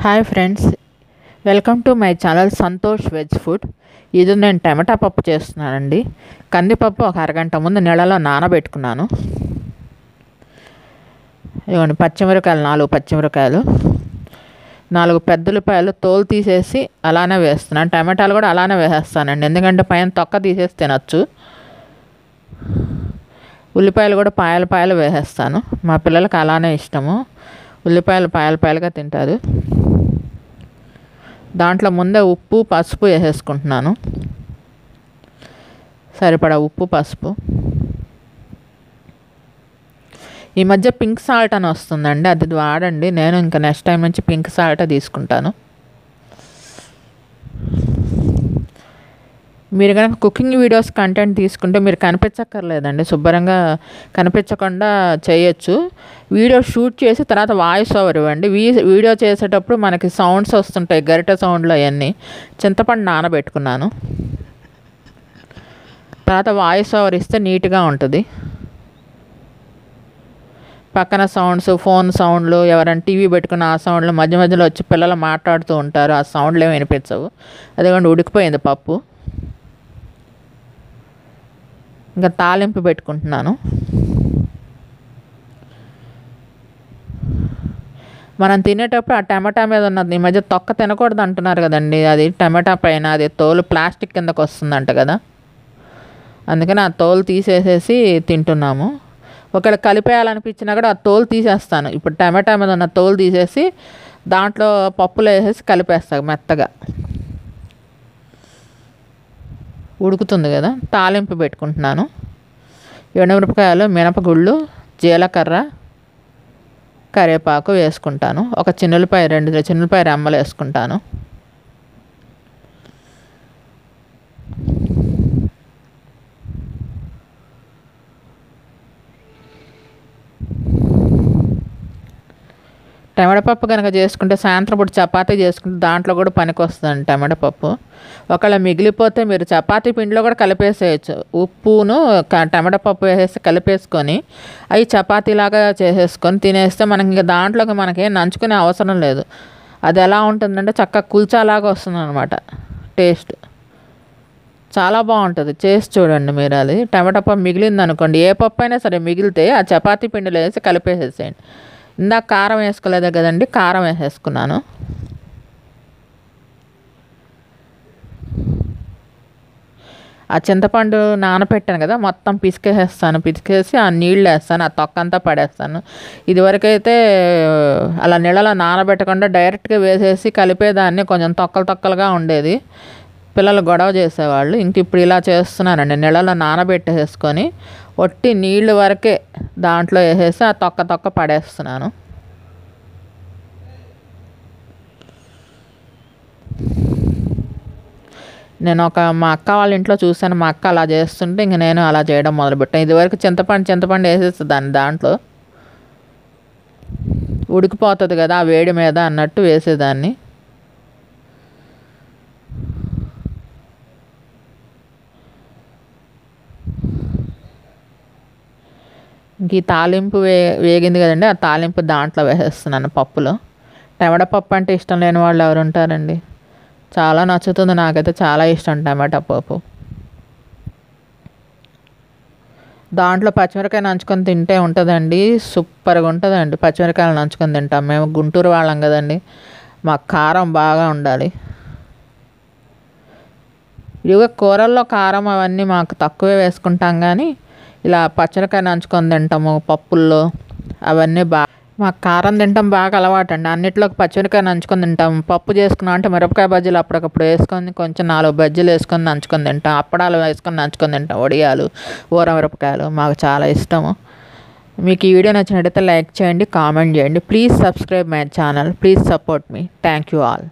Hi friends, welcome to my channel Santosh veg food. ఇది నేను టమాటా పప్పు చేస్తున్నానండి. కందిపప్పు ఒక అరగంట ముందు నీళ్ళలో నానబెట్టుకున్నాను. ఇవ్వండి, పచ్చిమిరకాయలు 4 పచ్చిమిరకాయలు, 4 పెద్ద ఉల్లిపాయలు తోలు తీసేసి అలానే వేస్తున్నాను. టమాటాలు కూడా అలానే వేసేస్తానండి, ఎందుకంటే పైన తొక్క తీసేసి తినచ్చు. ఉల్లిపాయలు కూడా పాయలు వేసేస్తాను. మా పిల్లలకి అలానే ఇష్టము, ఉల్లిపాయలు పాయలుగా తింటారు. దాంట్లో ముందే ఉప్పు పసుపు వేసేసుకుంటున్నాను, సరిపడా ఉప్పు పసుపు. ఈ మధ్య పింక్ సాల్ట్ అని వస్తుందండి, అది వాడండి. నేను ఇంకా నెక్స్ట్ టైం నుంచి పింక్ సాల్ట్ తీసుకుంటాను. మీరు కనుక కుకింగ్ వీడియోస్ కంటెంట్ తీసుకుంటే మీరు కనిపించక్కర్లేదండి, శుభ్రంగా కనిపించకుండా చేయొచ్చు. వీడియో షూట్ చేసి తర్వాత వాయిస్ ఓవర్ ఇవ్వండి. వీడియో చేసేటప్పుడు మనకి సౌండ్స్ వస్తుంటాయి, గరిటె సౌండ్లు అవన్నీ. చింతపండు నానబెట్టుకున్నాను, తర్వాత వాయిస్ ఓవర్ ఇస్తే నీట్గా ఉంటుంది. పక్కన సౌండ్స్, ఫోన్ సౌండ్లు, ఎవరైనా టీవీ పెట్టుకున్న ఆ సౌండ్లు, మధ్య మధ్యలో వచ్చి పిల్లలు మాట్లాడుతూ ఉంటారు, ఆ సౌండ్లు ఏమి వినిపించవు. అదిగోండి, ఉడికిపోయింది పప్పు. ఇంకా తాలింపు పెట్టుకుంటున్నాను. మనం తినేటప్పుడు ఆ టమాటా మీద ఉన్నది, ఈ మధ్య తొక్క తినకూడదు అంటున్నారు కదండి, అది టమాటా పైన అది తోలు ప్లాస్టిక్ కిందకు వస్తుందంట కదా, అందుకని ఆ తోలు తీసేసేసి తింటున్నాము. ఒకవేళ కలిపేయాలనిపించినా కూడా ఆ తోలు తీసేస్తాను. ఇప్పుడు టమాటా మీద ఉన్న తోలు తీసేసి దాంట్లో పప్పులో వేసేసి కలిపేస్తాను మెత్తగా. ఉడుకుతుంది కదా, తాలింపు పెట్టుకుంటున్నాను. ఎండుమిరపకాయలు, మినపగుళ్ళు, జీలకర్ర, కరివేపాకు వేసుకుంటాను. ఒక చిన్నులపాయ, 2 చిన్నులపాయ రెమ్మలు వేసుకుంటాను. టమాటా పప్పు కనుక చేసుకుంటే సాయంత్రం పూట చపాతీ చేసుకుంటే దాంట్లో కూడా పనికి వస్తుందండి టమాటా పప్పు. ఒకవేళ మిగిలిపోతే మీరు చపాతీ పిండిలో కూడా కలిపేసేయచ్చు. ఉప్పును టమాటా పప్పు వేసేసి కలిపేసుకొని అవి చపాతీలాగా చేసేసుకొని తినేస్తే మనకి ఇంకా దాంట్లోకి మనకేం నంచుకునే అవసరం లేదు. అది ఎలా ఉంటుందంటే చక్కగా కుల్చాలాగా వస్తుంది అనమాట. టేస్ట్ చాలా బాగుంటుంది, చేసి చూడండి మీరు. అది టమాటా పప్పు మిగిలింది అనుకోండి, ఏ పప్పు అయినా సరే మిగిలితే ఆ చపాతీ పిండిలో వేసి కలిపేసేసేయండి. ఇందాక కారం వేసుకోలేదే కదండి, కారం వేసేసుకున్నాను. ఆ చింతపండు నానపెట్టాను కదా, మొత్తం పిసికేసి ఆ నీళ్ళు వేస్తాను, ఆ తొక్క అంతా పడేస్తాను. ఇదివరకైతే అలా నీళ్ళలో నానబెట్టకుండా డైరెక్ట్గా వేసేసి కలిపేదాన్ని, కొంచెం తొక్కలుగా ఉండేది, పిల్లలు గొడవ చేసేవాళ్ళు. ఇంక ఇప్పుడు ఇలా చేస్తున్నానండి, నీళ్ళలో నానబెట్టేసుకొని ఒట్టి నీళ్ళు వరకే దాంట్లో వేసేసి ఆ తొక్క పడేస్తున్నాను. నేను మా అక్క వాళ్ళ ఇంట్లో చూశాను, మా అక్క అలా చేస్తుంటే ఇంక నేను అలా చేయడం మొదలుపెట్టాను. ఇదివరకు చింతపండు వేసేసేదాన్ని, దాంట్లో ఉడికిపోతుంది కదా ఆ వేడి మీద అన్నట్టు వేసేదాన్ని. ఇంక ఈ తాలింపు వేగింది కదండి, ఆ తాలింపు దాంట్లో వేసేస్తున్నాను పప్పులో. టమాటా పప్పు అంటే ఇష్టం లేని వాళ్ళు ఎవరు ఉంటారండి, చాలా నచ్చుతుంది. నాకైతే చాలా ఇష్టం టమాటా పప్పు. దాంట్లో పచ్చిమిరకాయ నంచుకొని తింటే ఉంటుందండి, సూపర్గా ఉంటుందండి. పచ్చిమిరకాయలు నంచుకొని తింటాం మేము, గుంటూరు వాళ్ళం కదండి, మాకు కారం బాగా ఉండాలి. ఇదిగో కూరల్లో కారం అవన్నీ మాకు తక్కువే వేసుకుంటాం, కానీ ఇలా పచ్చిమిరకాయ నంచుకొని తింటాము పప్పుల్లో, అవన్నీ మాకు కారం తింటాం బాగా అలవాటు అండి. అన్నిట్లోకి పచ్చిమిరకాయ నంచుకొని తింటాం. పప్పు చేసుకున్నాం అంటే మిరపకాయ బజ్జీలు అప్పటికప్పుడు వేసుకొని కొంచెం 4 బజ్జీలు వేసుకొని నంచుకొని తింటాం. అప్పడాలు వేసుకొని నంచుకొని తింటాం, వడియాలు, ఊర మిరపకాయలు మాకు చాలా ఇష్టము. మీకు ఈ వీడియో నచ్చినట్టయితే లైక్ చేయండి, కామెంట్ చేయండి. Please subscribe my channel, please support me. Thank you all.